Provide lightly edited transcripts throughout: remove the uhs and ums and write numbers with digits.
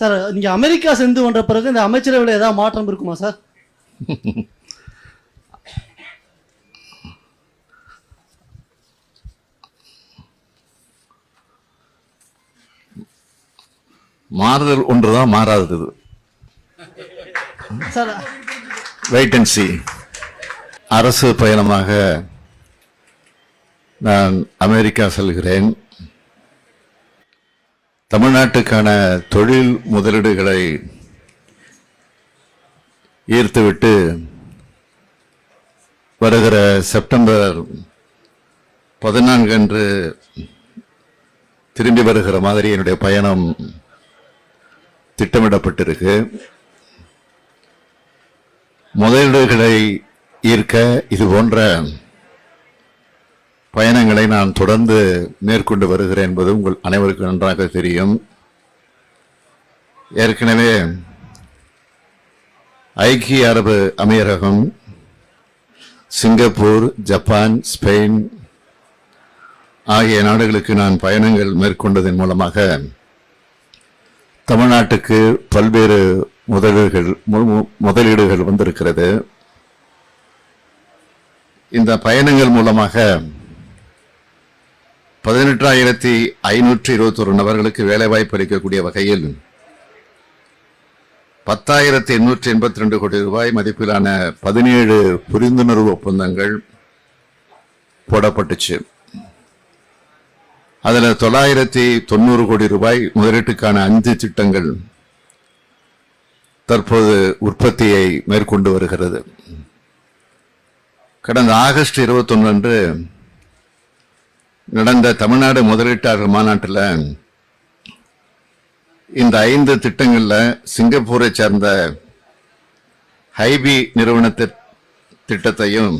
Sir நீங்க America சென்று வந்த பிறகு இந்த அமைச்சரவையில் ஏதாவது மாற்றம் இருக்குமா சார்? மாறுதல் ஒன்றுதான், மாறாதது. Sir wait and see. அரசு பயணமாக நான் அமெரிக்கா செல்கிறேன். தமிழ்நாட்டுக்கான தொழில் முதலீடுகளை ஈர்த்துவிட்டு வருகிற செப்டம்பர் 14 அன்று திரும்பி வருகிற மாதிரி என்னுடைய பயணம் திட்டமிடப்பட்டிருக்கு. முதலீடுகளை ஈர்க்க இது போன்ற பயணங்களை நான் தொடர்ந்து மேற்கொண்டு வருகிறேன் என்பது உங்கள் அனைவருக்கும் நன்றாக தெரியும். ஏற்கனவே ஐக்கிய அரபு அமீரகம், சிங்கப்பூர், ஜப்பான், ஸ்பெயின் ஆகிய நாடுகளுக்கு நான் பயணங்கள் மேற்கொண்டதன் மூலமாக தமிழ்நாட்டுக்கு பல்வேறு முதலீடுகள் வந்திருக்கிறது. இந்த பயணங்கள் மூலமாக 18,521 நபர்களுக்கு வேலைவாய்ப்பு அளிக்கக்கூடிய வகையில் 10,882 கோடி ரூபாய் மதிப்பிலான 17 புரிந்துணர்வு ஒப்பந்தங்கள் போடப்பட்டுச்சு. அதில் 990 கோடி ரூபாய் முதலீட்டுக்கான 5 திட்டங்கள் தற்போது உற்பத்தியை மேற்கொண்டு வருகிறது. கடந்த ஆகஸ்ட் 21 அன்று நடந்த தமிழ்நாடு முதலீட்டாளர் மாநாட்டில் இந்த 5 திட்டங்களில் சிங்கப்பூரை சேர்ந்த ஹைபி நிறுவன திட்டத்தையும்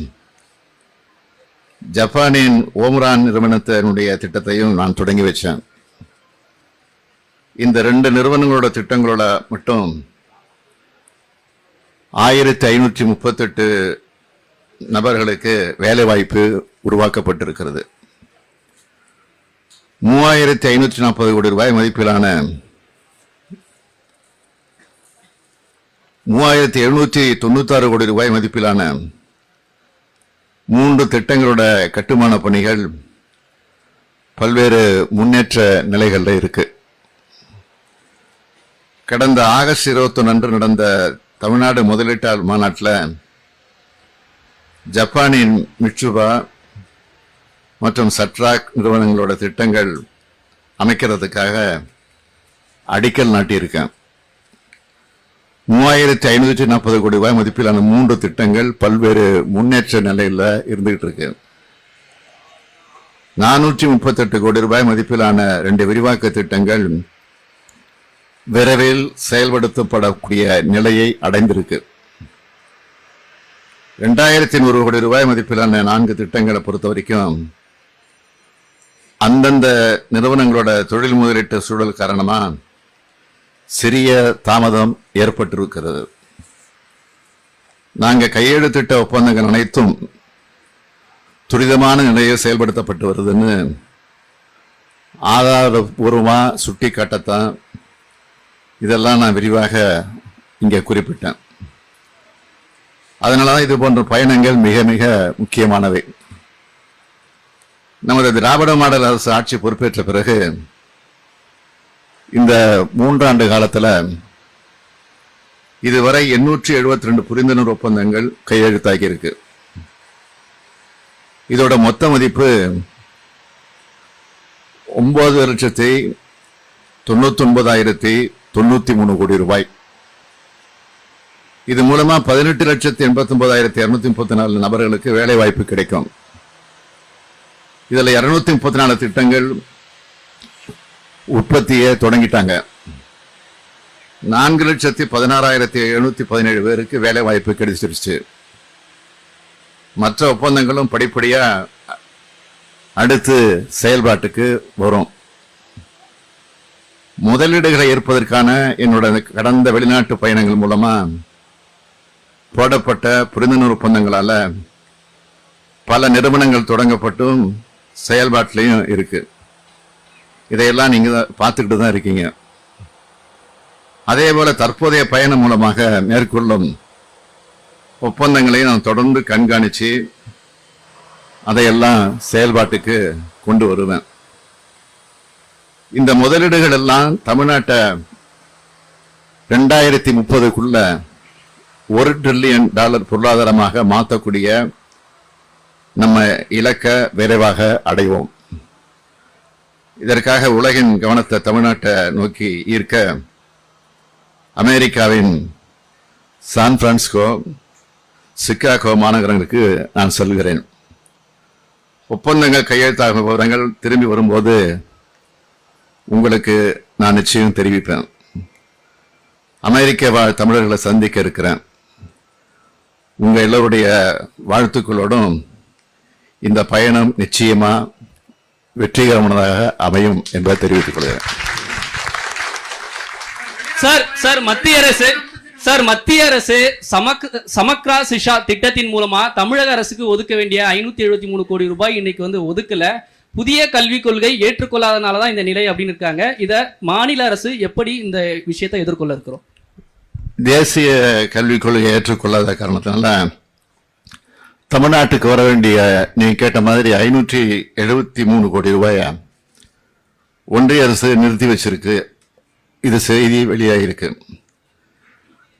ஜப்பானின் ஓம்ரான் நிறுவனத்தினுடைய திட்டத்தையும் நான் தொடங்கி வச்சேன். இந்த 2 நிறுவனங்களோட திட்டங்களோட மட்டும் 1,538 நபர்களுக்கு வேலைவாய்ப்பு உருவாக்கப்பட்டிருக்கிறது. 3,540 கோடி ரூபாய் மதிப்பிலான 3,796 கோடி ரூபாய் மதிப்பிலான 3 திட்டங்களோட கட்டுமான பணிகள் பல்வேறு முன்னேற்ற நிலைகளில் இருக்கு. கடந்த ஆகஸ்ட் 21 அன்று நடந்த தமிழ்நாடு முதலீட்டாளர் மாநாட்டில் ஜப்பானின் மிட்சுபா மற்றும் சட்ராக் நிறுவனங்களோட திட்டங்கள் அமைக்கிறதுக்காக அடிக்கல் நாட்டியிருக்கேன். 3,540 கோடி ரூபாய் மதிப்பிலான 3 திட்டங்கள் பல்வேறு முன்னேற்ற நிலையில் இருந்துகிட்டு இருக்கு. 438 கோடி ரூபாய் மதிப்பிலான 2 விரிவாக்க திட்டங்கள் விரைவில் செயல்படுத்தப்படக்கூடிய நிலையை அடைந்திருக்கு. 2,100 கோடி ரூபாய் மதிப்பிலான 4 திட்டங்களை பொறுத்த வரைக்கும் அந்தந்த நிறுவனங்களோட தொழில் முதலீட்டு சூழல் காரணமா சிறிய தாமதம் ஏற்பட்டிருக்கிறது. நாங்கள் கையெழுத்திட்ட ஒப்பந்தங்கள் அனைத்தும் துரிதமான நிலையில் செயல்படுத்தப்பட்டு வருதுன்னு ஆதாரபூர்வமா சுட்டி காட்டத்தான் இதெல்லாம் நான் விரிவாக இங்கே குறிப்பிட்டேன். அதனாலதான் இது போன்ற பயணங்கள் மிக மிக முக்கியமானவை. நமது திராவிட மாடல் அரசு ஆட்சி பொறுப்பேற்ற பிறகு இந்த 3 ஆண்டு காலத்தில் இதுவரை 872 புரிந்துணர்வு ஒப்பந்தங்கள் கையெழுத்தாகி இருக்கு. இதோட மொத்த மதிப்பு 9,99,093 கோடி ரூபாய். இது மூலமா 18,89,234 நபர்களுக்கு வேலை வாய்ப்பு கிடைக்கும். இதுல 234 திட்டங்கள் உற்பத்தியை தொடங்கிட்டாங்க. 4,16,717 பேருக்கு வேலை வாய்ப்பு கிடைச்சிருச்சு. மற்ற ஒப்பந்தங்களும் படிப்படியா அடுத்து செயல்பாட்டுக்கு வரும். முதலீடுகளை ஏற்பதற்கான என்னோட கடந்த வெளிநாட்டு பயணங்கள் மூலமா போடப்பட்ட புரிந்துணர்வு ஒப்பந்தங்களால பல நிறுவனங்கள் தொடங்கப்பட்டும் செயல்பாட்டிலையும் இருக்கு. இதையெல்லாம் நீங்க பார்த்துக்கிட்டு தான் இருக்கீங்க. அதே போல தற்போதைய பயணம் மூலமாக மேற்கொள்ளும் ஒப்பந்தங்களை நான் தொடர்ந்து கண்காணித்து அதையெல்லாம் செயல்பாட்டுக்கு கொண்டு வருவேன். இந்த முதலீடுகள் எல்லாம் தமிழ்நாட்டை 2030க்குள்ள $1 டிரில்லியன் பொருளாதாரமாக மாற்றக்கூடிய நம்ம இலக்க விரைவாக அடைவோம். இதற்காக உலகின் கவனத்தை தமிழ்நாட்டை நோக்கி ஈர்க்க அமெரிக்காவின் சான் பிரான்சிஸ்கோ, சிகாகோ மாநகரங்களுக்கு நான் செல்கிறேன். ஒப்பந்தங்கள் கையெழுத்தாக விவரங்கள் திரும்பி வரும்போது உங்களுக்கு நான் நிச்சயம் தெரிவிப்பேன். அமெரிக்க வாழ் தமிழர்களை சந்திக்க இருக்கிறேன். உங்க எல்லோருடைய வாழ்த்துக்களோடும் இந்த பயணம் நிச்சயமா வெற்றிகரமானதாக அமையும் என்பதை தெரிவித்துக் கொள்கிறேன். மத்திய அரசு சமக்ரா சிஷா திட்டத்தின் மூலமா தமிழக அரசுக்கு ஒதுக்க வேண்டிய 573 கோடி ரூபாய் இன்னைக்கு ஒதுக்கல. புதிய கல்விக் கொள்கை ஏற்றுக்கொள்ளாதனாலதான் இந்த நிலை அப்படின்னு இருக்காங்க. இத மாநில அரசு எப்படி இந்த விஷயத்தை எதிர்கொள்ள இருக்கிறோம்? தேசிய கல்விக் கொள்கையை ஏற்றுக்கொள்ளாத காரணத்தினால தமிழ்நாட்டுக்கு வர வேண்டிய நீங்க கேட்ட மாதிரி 573 கோடி ரூபாய ஒன்றிய அரசு நிறுத்தி வச்சிருக்கு. இது செய்தி வெளியாகிருக்கு.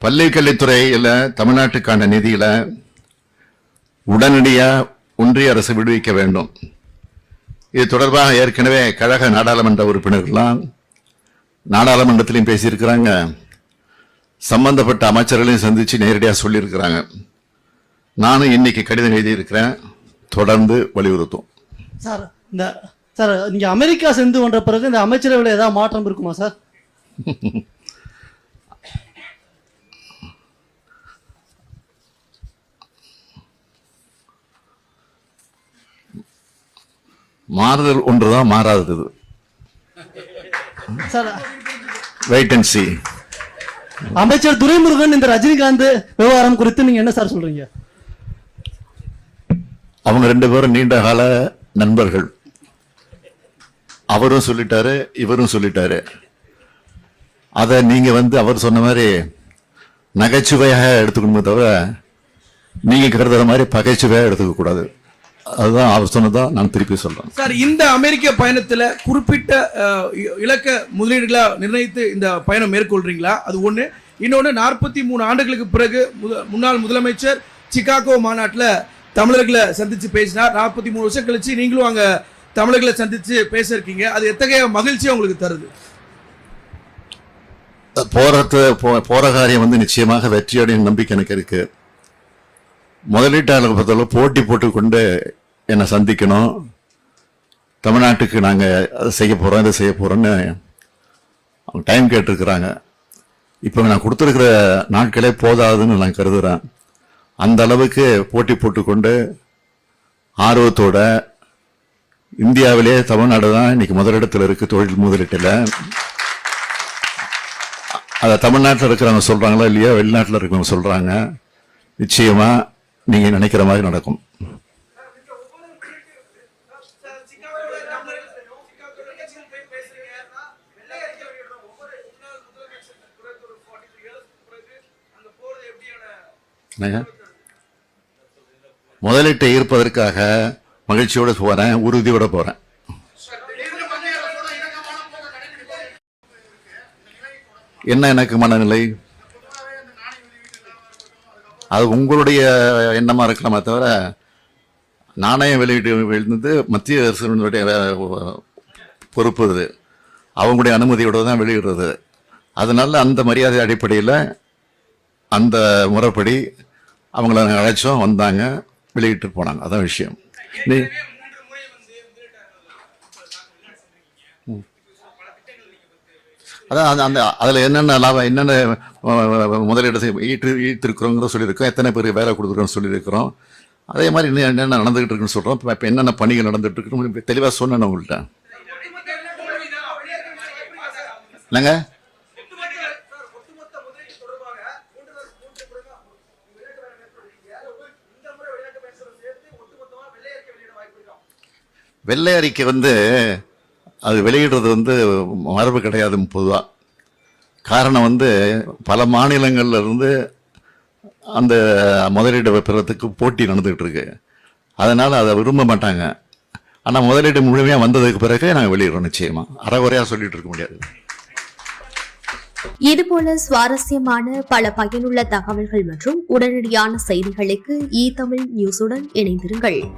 பள்ளி கல்வித்துறையில் தமிழ்நாட்டுக்கான நிதியில உடனடியாக ஒன்றிய அரசு விடுவிக்க வேண்டும். இது தொடர்பாக ஏற்கனவே கழக நாடாளுமன்ற உறுப்பினர்கள்லாம் நாடாளுமன்றத்திலையும் பேசியிருக்கிறாங்க, சம்பந்தப்பட்ட அமைச்சர்களையும் சந்திச்சு நேரடியாக சொல்லியிருக்கிறாங்க. நானும் இன்னைக்கு கடிதம் எழுதியிருக்கிறேன், தொடர்ந்து வலியுறுத்தும். சார் நீங்க அமெரிக்கா சென்று வந்த பிறகு இந்த அமைச்சரவையில் ஏதாவது மாற்றம் இருக்குமா சார்? மாறுதல் ஒன்றுதான் மாறாதது. Wait and see. அமைச்சர் துரைமுருகன் இந்த ரஜினிகாந்த் விவகாரம் குறித்து நீங்க என்ன சார் சொல்றீங்க? அவங்க 2 பேரும் நீண்ட கால நண்பர்கள். அவரும் சொல்லிட்டாரு, இவரும் சொல்லிட்டாரு. அத நீங்க அவர் சொன்ன மாதிரி நகைச்சுவையாக எடுத்துக்கணுமே தவிர நீங்க கருதுற மாதிரி பகைச்சுவையாக எடுத்துக்க கூடாது. அதுதான் அவர் சொன்னதான் நான் திருப்பி சொல்றேன். சார், இந்த அமெரிக்க பயணத்துல குறிப்பிட்ட இலக்க முதலீடுகளா நிர்ணயித்து இந்த பயணம் மேற்கொள்றீங்களா? அது ஒண்ணு. இன்னொன்னு, 43 ஆண்டுகளுக்கு பிறகு முன்னாள் முதலமைச்சர் சிகாகோ மாநாட்டில் தமிழர்களை சந்திச்சு பேசினார். 43 வருஷம் கழிச்சு நீங்களும் அங்க தமிழர்களை சந்திச்சு பேச இருக்கீங்க. அது எத்தகைய மகிழ்ச்சியை உங்களுக்கு தருது? போற காரியம் நிச்சயமாக வெற்றியடையும் நம்பிக்கை எனக்கு இருக்கு. முதலீட்டாளர்கள் பொறுத்தவரை போட்டி போட்டுக்கொண்டு என்னை சந்திக்கணும், தமிழ்நாட்டுக்கு நாங்கள் அதை செய்ய போகிறோம் இதை செய்ய போகிறோன்னு அவங்க டைம் கேட்டிருக்கிறாங்க. இப்போ நான் கொடுத்துருக்கிற நாட்களே போதாதுன்னு நான் கருதுகிறேன். அந்த அளவுக்கு போட்டி போட்டுக்கொண்டு ஆர்வத்தோட இந்தியாவிலே தமிழ்நாடு தான் இன்னைக்கு முதலிடத்தில் இருக்கு தொழில் முதலீட்டில். அதை தமிழ்நாட்டில் இருக்கிறவங்க சொல்றாங்களா இல்லையா, வெளிநாட்டில் இருக்கிறவங்க சொல்றாங்க. நிச்சயமா நீங்க நினைக்கிற மாதிரி நடக்கும். முதலீட்டை ஈர்ப்பதற்காக மகிழ்ச்சியோட போறேன், உறுதியோட போறேன். என்ன எனக்கு மனநிலை? அது உங்களுடைய எண்ணமா இருக்கலாமே தவிர நாணயம் வெளியிட்டு மத்திய அரசுடைய பொறுப்பு இது. அவங்களுடைய அனுமதியோட தான் வெளியிடுறது. அதனால அந்த மரியாதை அடிப்படையில் அந்த முறைப்படி அவங்கள அழைச்சோம், வந்தாங்க, வெளியிட்டு போனாங்க. அதான் விஷயம். அதான் அந்த அதில் என்னென்ன லாபம், என்னென்ன முதலீடு ஈர்த்திருக்கிறோங்கிறத சொல்லியிருக்கோம், எத்தனை பேருக்கு வேலை கொடுத்துருக்கோன்னு சொல்லியிருக்கிறோம். அதே மாதிரி இன்னும் என்னென்ன நடந்துகிட்டு இருக்குன்னு சொல்கிறோம். இப்போ என்னென்ன பணிகள் நடந்துட்டு இருக்குன்னு தெளிவாக சொன்னேன் உங்கள்கிட்ட. என்னங்க வெள்ளை அறிக்கை அது வெளியிடுறது மரபு கிடையாது. பொதுவாக காரணம் வந்து பல மாநிலங்கள்ல இருந்து அந்த முதலீடு பெறத்துக்கு போட்டி நடந்துகிட்டு இருக்கு. அதனால அதை விரும்ப மாட்டாங்க. ஆனா முதலீடு முழுமையா வந்ததுக்கு பிறகு நாங்கள் வெளியிடுறோம். நிச்சயமா அறகுறையா சொல்லிட்டு இருக்க முடியாது. இதுபோல சுவாரஸ்யமான பல பயனுள்ள தகவல்கள் மற்றும் உடனடியான செய்திகளுக்கு தமிழ் நியூஸுடன் இணைந்திருங்கள்.